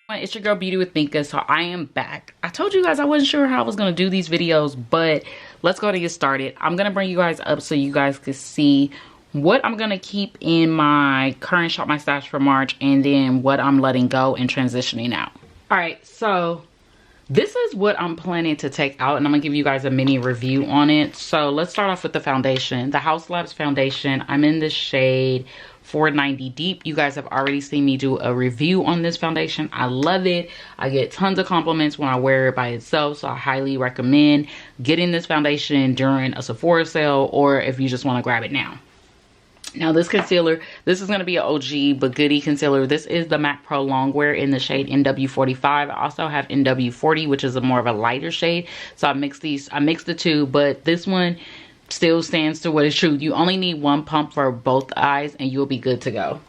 It's your girl Beauty with Mika. So I am back. I told you guys I wasn't sure how I was going to do these videos, but let's go ahead and get started. I'm going to bring you guys up so you guys can see what I'm going to keep in my current Shop My Stash for March, and then what I'm letting go and transitioning out. Alright, so this is what I'm planning to take out, and I'm going to give you guys a mini review on it. So let's start off with the foundation. The Haus Labs foundation. I'm in the shade 490 Deep. You guys have already seen me do a review on this foundation. I love it. I get tons of compliments when I wear it by itself, so I highly recommend getting this foundation during a Sephora sale, or if you just want to grab it now. Now this concealer, this is going to be an OG but goodie concealer. This is the MAC Pro Longwear in the shade NW45. I also have NW40, which is a more of a lighter shade. So I mixed the two, but this one still stands to what is true. You only need one pump for both eyes and you'll be good to go.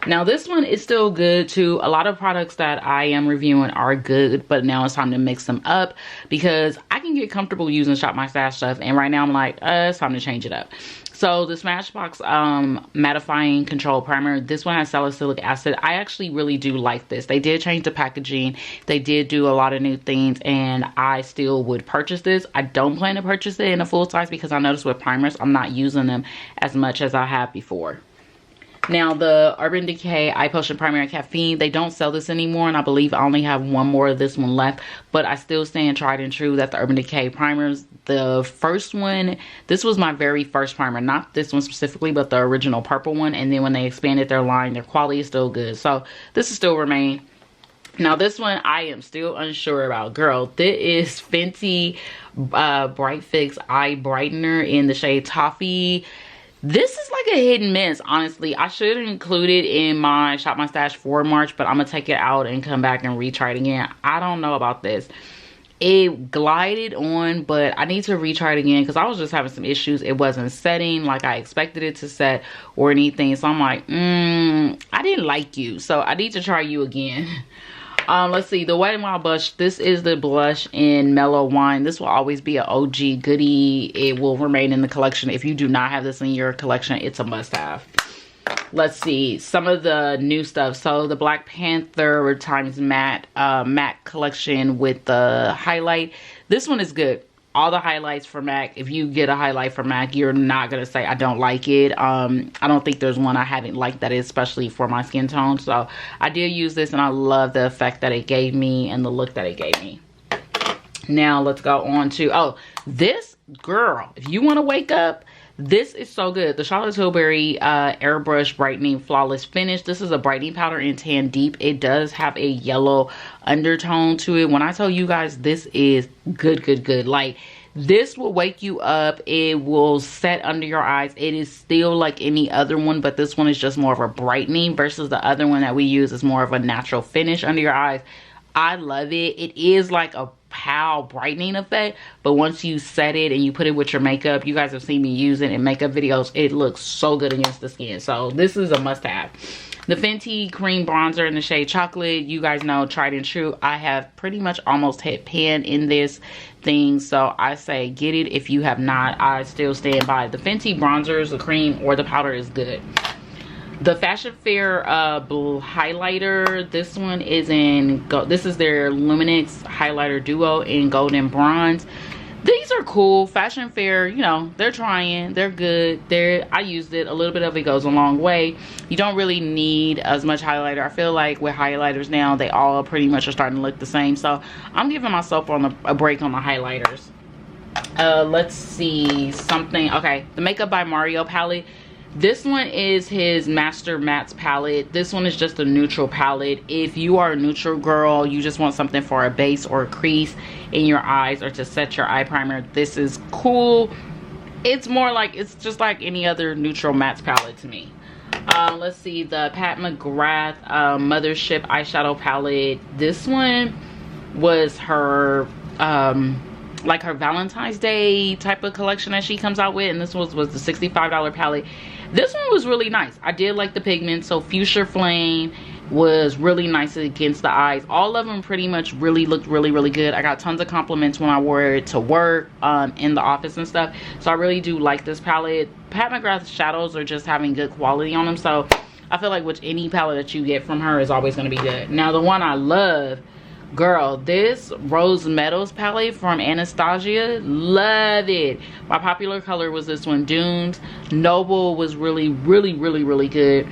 Now this one is still good too. A lot of products that I am reviewing are good, but now it's time to mix them up because I can get comfortable using Shop My Stash stuff, and right now I'm like, it's time to change it up. So the Smashbox mattifying control primer, this one has salicylic acid. I actually really do like this. They did change the packaging. They did do a lot of new things, and I still would purchase this. I don't plan to purchase it in a full size because I noticed with primers, I'm not using them as much as I have before. Now the Urban Decay Eye Potion Primer and Caffeine, they don't sell this anymore, and I believe I only have one more of this one left, but I still stand tried and true that the Urban Decay primers, the first one, this was my very first primer, not this one specifically, but the original purple one, and then when they expanded their line, their quality is still good, so this is still remain. Now this one I am still unsure about. Girl, this is Fenty Bright Fix Eye Brightener in the shade Toffee. This is like a hit and miss, honestly. I should include it in my Shop My Stash for March, but I'm going to take it out and come back and retry it again. I don't know about this. It glided on, but I need to retry it again because I was just having some issues. It wasn't setting like I expected it to set or anything. So I'm like, I didn't like you. So I need to try you again. Let's see, the Wet n Wild blush. This is the blush in Mellow Wine. This will always be an OG goodie. It will remain in the collection. If you do not have this in your collection, it's a must-have. Let's see some of the new stuff. So the Black Panther times matte collection with the highlight. This one is good. All the highlights for MAC, if you get a highlight from MAC, you're not going to say I don't like it. I don't think there's one I haven't liked that is especially for my skin tone. So I did use this and I love the effect that it gave me and the look that it gave me. Now let's go on to, this, girl, if you want to wake up, this is so good. The Charlotte Tilbury Airbrush Brightening Flawless Finish. This is a brightening powder in Tan Deep. It does have a yellow undertone to it. When I tell you guys, this is good. Like, this will wake you up. It will set under your eyes. It is still like any other one, but this one is just more of a brightening versus the other one that we use is more of a natural finish under your eyes. I love it. It is like a pow brightening effect, but once you set it and you put it with your makeup, you guys have seen me use it in makeup videos, it looks so good against the skin. So this is a must-have. The Fenty Cream Bronzer in the shade Chocolate, you guys know, tried and true. I have pretty much almost hit pan in this thing, so I say get it. If you have not, I still stand by. The Fenty bronzers, the cream or the powder is good. The Fashion Fair highlighter, this one is in, this is their Luminix highlighter duo in gold and bronze. These are cool. Fashion Fair, you know, they're trying, they're good. I used it, a little bit of it goes a long way. You don't really need as much highlighter. I feel like with highlighters now, they all pretty much are starting to look the same. So I'm giving myself a break on the highlighters. Let's see something. Okay, the Makeup by Mario palette. This one is his Master Mattes palette. This one is just a neutral palette. If you are a neutral girl, you just want something for a base or a crease in your eyes or to set your eye primer, this is cool. It's more like, it's just like any other neutral mattes palette to me. Let's see, the Pat McGrath Mothership eyeshadow palette. This one was her like her Valentine's Day type of collection that she comes out with, and this was the $65 palette. This one was really nice. I did like the pigment. So Fuchsia Flame was really nice against the eyes. All of them pretty much really looked really good. I got tons of compliments when I wore it to work, in the office and stuff. So I really do like this palette. Pat McGrath's shadows are just having good quality on them. So I feel like with any palette that you get from her is always going to be good. Now the one I love, girl, this Rose Metals palette from Anastasia, love it. My popular color was this one, Dunes. Noble was really good.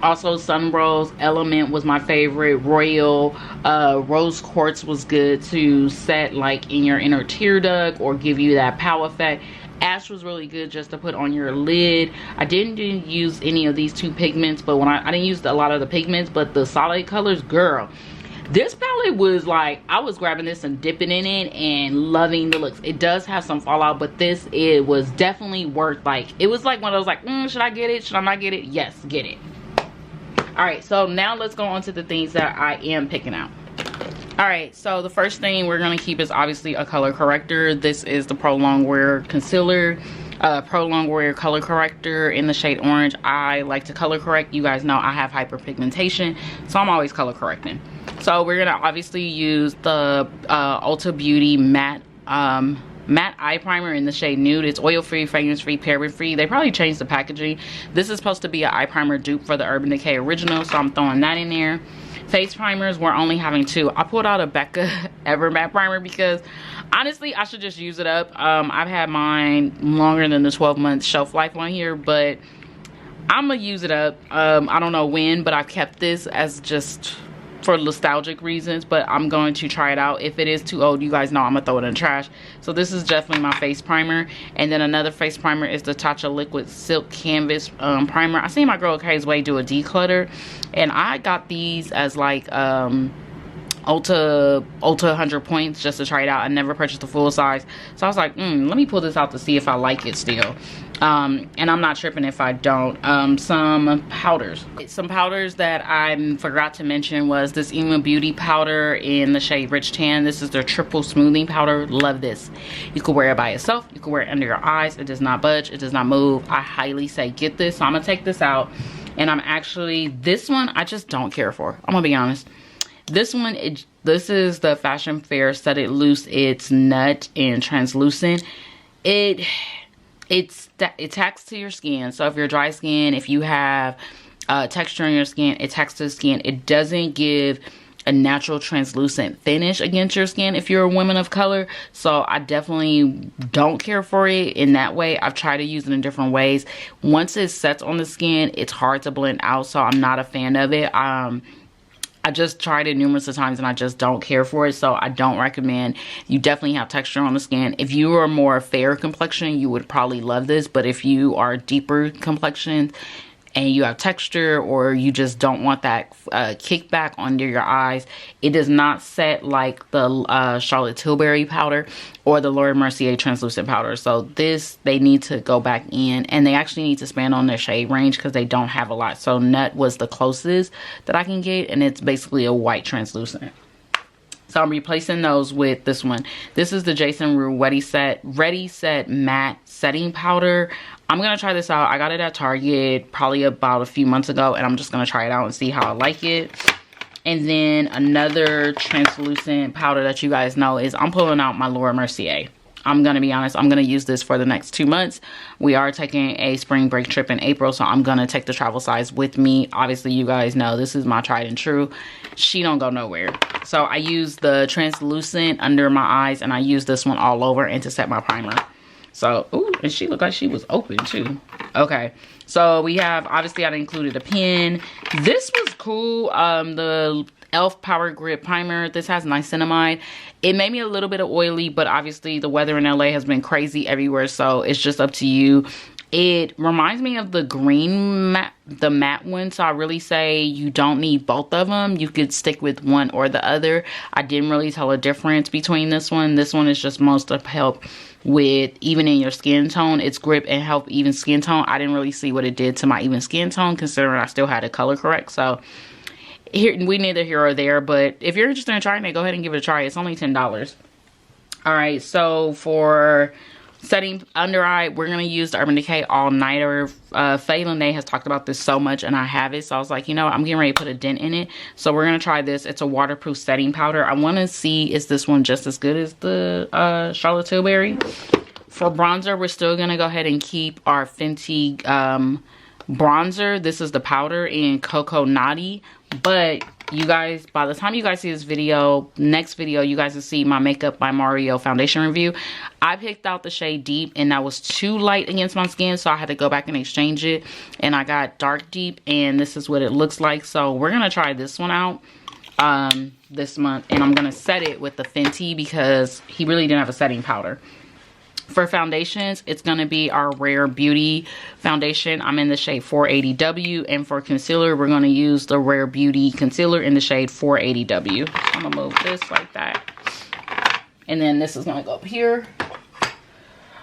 Also Sun Rose Element was my favorite. Royal Rose Quartz was good to set like in your inner tear duct or give you that power effect. Ash was really good just to put on your lid. I didn't use any of these two pigments, but when I didn't use a lot of the pigments, but the solid colors, girl, this palette was like, I was grabbing this and dipping in it and loving the looks. It does have some fallout, but it was definitely worth, like, it was like one of those like, should I get it? Should I not get it? Yes, get it. All right, so now let's go on to the things that I am picking out. All right, so the first thing we're gonna keep is obviously a color corrector. This is the Pro Longwear Concealer, Pro Longwear Color Corrector in the shade Orange. I like to color correct. You guys know I have hyperpigmentation, so I'm always color correcting. So we're gonna obviously use the Ulta Beauty matte eye primer in the shade Nude. It's oil free, fragrance free, paraben free. They probably changed the packaging. This is supposed to be an eye primer dupe for the Urban Decay Original, so I'm throwing that in there. Face primers, we're only having two. I pulled out a Becca Ever Matte primer because honestly I should just use it up. I've had mine longer than the 12-month shelf life on here, but I'm gonna use it up. I don't know when, but I kept this as just for nostalgic reasons, but I'm going to try it out. If it is too old, you guys know I'm gonna throw it in the trash. So this is definitely my face primer. And then another face primer is the Tatcha Liquid Silk Canvas primer. I seen my girl Kay's Way do a declutter, and I got these as like Ulta 100 points just to try it out. I never purchased the full size, so I was like, let me pull this out to see if I like it still. And I'm not tripping if I don't. Some powders that I forgot to mention was this Ema Beauty powder in the shade Rich Tan. This is their triple smoothing powder. Love this. You can wear it by itself, you can wear it under your eyes. It does not budge, it does not move. I highly say get this. So I'm gonna take this out, and I'm actually, this one I just don't care for, I'm gonna be honest. This one, this is the Fashion Fair Set It Loose. It's nut and translucent. It tacks to your skin. So if you're dry skin, if you have texture in your skin, it tacks to the skin. It doesn't give a natural translucent finish against your skin if you're a woman of color. So I definitely don't care for it in that way. I've tried to use it in different ways. Once it sets on the skin, it's hard to blend out, so I'm not a fan of it. I just tried it numerous of times and I just don't care for it, so I don't recommend. You definitely have texture on the skin. If you are more fair complexion, you would probably love this, but if you are deeper complexion and you have texture, or you just don't want that kickback under your eyes, it does not set like the Charlotte Tilbury powder or the Laura Mercier translucent powder. So this, they need to go back in, and they actually need to expand on their shade range because they don't have a lot. So Nut was the closest that I can get, and it's basically a white translucent. So I'm replacing those with this one. This is the Jason Rue Ready Set Matte Setting Powder. I'm going to try this out. I got it at Target probably about a few months ago, and I'm just going to try it out and see how I like it. And then another translucent powder that you guys know is I'm pulling out my Laura Mercier. I'm going to be honest, I'm going to use this for the next 2 months. We are taking a spring break trip in April, so I'm going to take the travel size with me. Obviously, you guys know this is my tried and true. She don't go nowhere. So I use the translucent under my eyes, and I use this one all over and to set my primer. So, ooh, and she looked like she was open too. Okay, so we have, obviously I included a pen. This was cool, the e.l.f. Power Grip Primer. This has niacinamide. It made me a little bit of oily, but obviously the weather in LA has been crazy everywhere, so it's just up to you. It reminds me of the green matte, the matte one, so I really say you don't need both of them. You could stick with one or the other. I didn't really tell a difference between this one. This one is just most of help with evening your skin tone. Its grip and help even skin tone. I didn't really see what it did to my even skin tone, considering I still had a color correct. So here, we neither here or there, but if you're interested in trying it, go ahead and give it a try. It's only $10. All right, so for setting under eye, we're going to use the Urban Decay All Nighter. Faye Lene has talked about this so much, and I have it, so I was like, you know, I'm getting ready to put a dent in it, so we're going to try this. It's a waterproof setting powder. I want to see, is this one just as good as the Charlotte Tilbury? For bronzer, we're still going to go ahead and keep our Fenty bronzer. This is the powder in Coco Naughty. But you guys, by the time you guys see this video, next video, you guys will see my Makeup by Mario foundation review. I picked out the shade Deep, and that was too light against my skin, so I had to go back and exchange it. And I got Dark Deep, and this is what it looks like. So we're gonna try this one out this month, and I'm gonna set it with the Fenty because he really didn't have a setting powder. For foundations, it's going to be our Rare Beauty foundation. I'm in the shade 480W. And for concealer, we're going to use the Rare Beauty concealer in the shade 480W. I'm going to move this like that. And then this is going to go up here.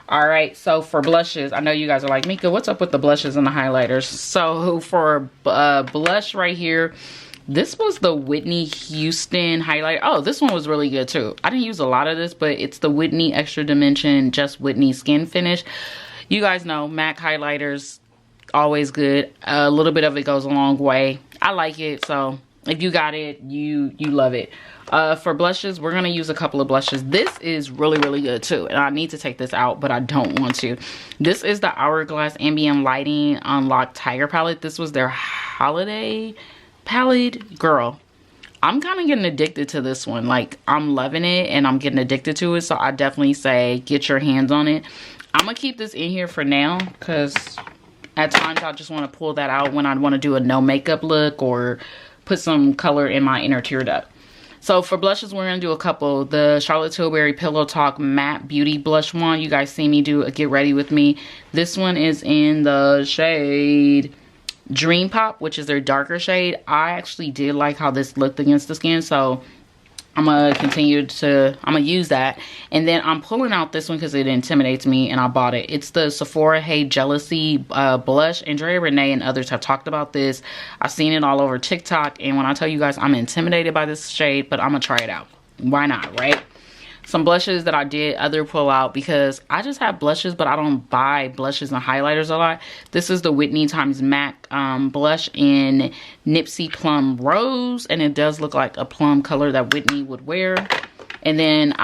Alright, so for blushes, I know you guys are like, Mika, what's up with the blushes and the highlighters? So for blush right here, this was the Whitney Houston highlight. Oh, this one was really good too. I didn't use a lot of this, but it's the Whitney Extra Dimension Just Whitney Skin Finish. You guys know MAC highlighters, always good. A little bit of it goes a long way. I like it, so if you got it, you love it. For blushes, we're going to use a couple of blushes. This is really, really good too. And I need to take this out, but I don't want to. This is the Hourglass Ambient Lighting Unlocked Tiger Palette. This was their holiday palette. Girl, I'm kind of getting addicted to this one. Like, I'm loving it and I'm getting addicted to it. So I definitely say get your hands on it. I'm going to keep this in here for now because at times I just want to pull that out when I want to do a no makeup look or put some color in my inner tear duct. So for blushes, we're going to do a couple. The Charlotte Tilbury Pillow Talk Matte Beauty Blush one. You guys see me do a Get Ready With Me. This one is in the shade Dream Pop, which is their darker shade. I actually did like how this looked against the skin, so I'm gonna use that. And then I'm pulling out this one because it intimidates me and I bought it. It's the Sephora Hey Jealousy blush. Andrea Renee and others have talked about this. I've seen it all over TikTok, and when I tell you guys I'm intimidated by this shade, but I'm gonna try it out. Why not, right? Some blushes that I did pull out because I just have blushes, but I don't buy blushes and highlighters a lot. This is the Whitney x MAC blush in Nipsey Plum Rose, and it does look like a plum color that Whitney would wear. And then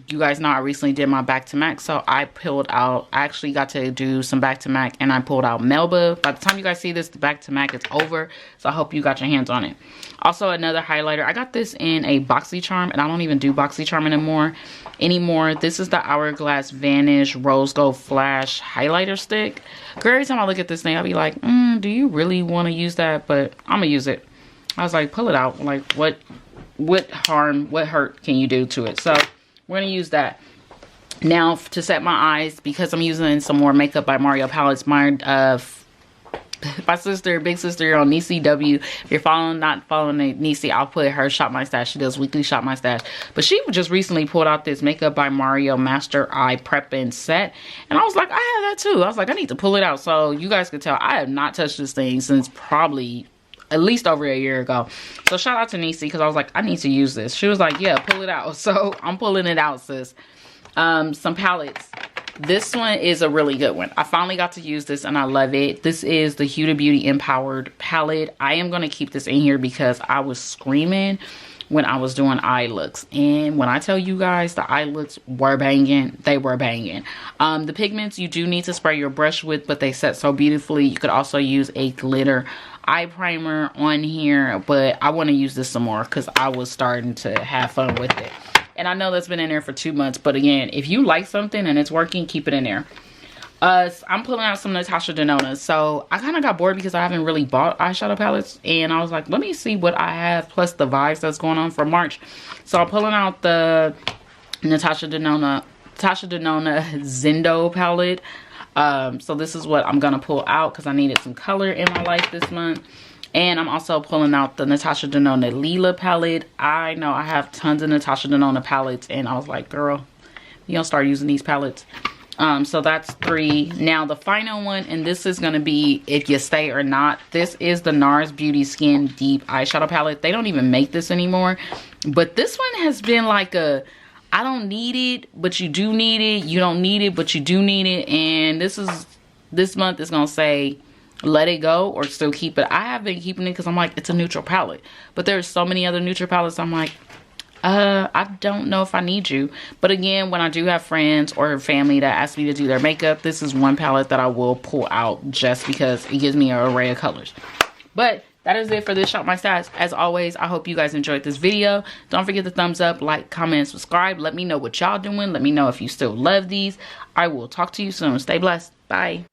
you guys know I recently did my back to MAC, so I pulled out, I actually got to do some back to MAC, and I pulled out Melba. By the time you guys see this, the back to MAC is over, so I hope you got your hands on it. Also, another highlighter, I got this in a BoxyCharm, and I don't even do BoxyCharm anymore. This is the Hourglass Vanish Rose Gold Flash Highlighter Stick. Girl, every time I look at this thing, I'll be like, do you really want to use that? But I'm gonna use it. I was like, pull it out. Like, what hurt can you do to it? So we're gonna use that. Now to set my eyes, because I'm using some more Makeup by Mario palettes, my sister, big sister on Niecy W. If you're not following Niecy, I'll put her Shop My Stash. She does weekly Shop My Stash. But she just recently pulled out this Makeup by Mario Master Eye Prep and Set. And I was like, I have that too. I was like, I need to pull it out. So you guys can tell I have not touched this thing since probably at least over a year ago. So shout out to Niecy because I was like, I need to use this. She was like, yeah, pull it out. So I'm pulling it out, sis. Some palettes. This one is a really good one. I finally got to use this and I love it. This is the Huda Beauty Empowered palette. I am going to keep this in here because I was screaming when I was doing eye looks. And when I tell you guys the eye looks were banging, they were banging. The pigments you do need to spray your brush with, but they set so beautifully. You could also use a glitter eye primer on here, but I want to use this some more because I was starting to have fun with it. And I know that's been in there for 2 months, but again, if you like something and it's working, keep it in there. I'm pulling out some Natasha Denona. So I kind of got bored because I haven't really bought eyeshadow palettes, and I was like, let me see what I have plus the vibes that's going on for March. So I'm pulling out the Natasha Denona Zendo palette. So this is what I'm gonna pull out because I needed some color in my life this month. And I'm also pulling out the Natasha Denona Lila palette. I know I have tons of Natasha Denona palettes, and I was like, girl, you gonna start using these palettes. So that's 3. Now the final one, and this is gonna be if you stay or not. This is the Nars Beauty Skin Deep eyeshadow palette. They don't even make this anymore, but this one has been like a, I don't need it, but you do need it. You don't need it, but you do need it. And this month is gonna say let it go or still keep it. I have been keeping it because I'm like, it's a neutral palette, but there's so many other neutral palettes I'm like, I don't know if I need you. But again, when I do have friends or family that ask me to do their makeup, this is one palette that I will pull out just because it gives me an array of colors. But that is it for this Shop My Stats. As always, I hope you guys enjoyed this video. Don't forget to thumbs up, like, comment, and subscribe. Let me know what y'all doing. Let me know if you still love these. I will talk to you soon. Stay blessed. Bye.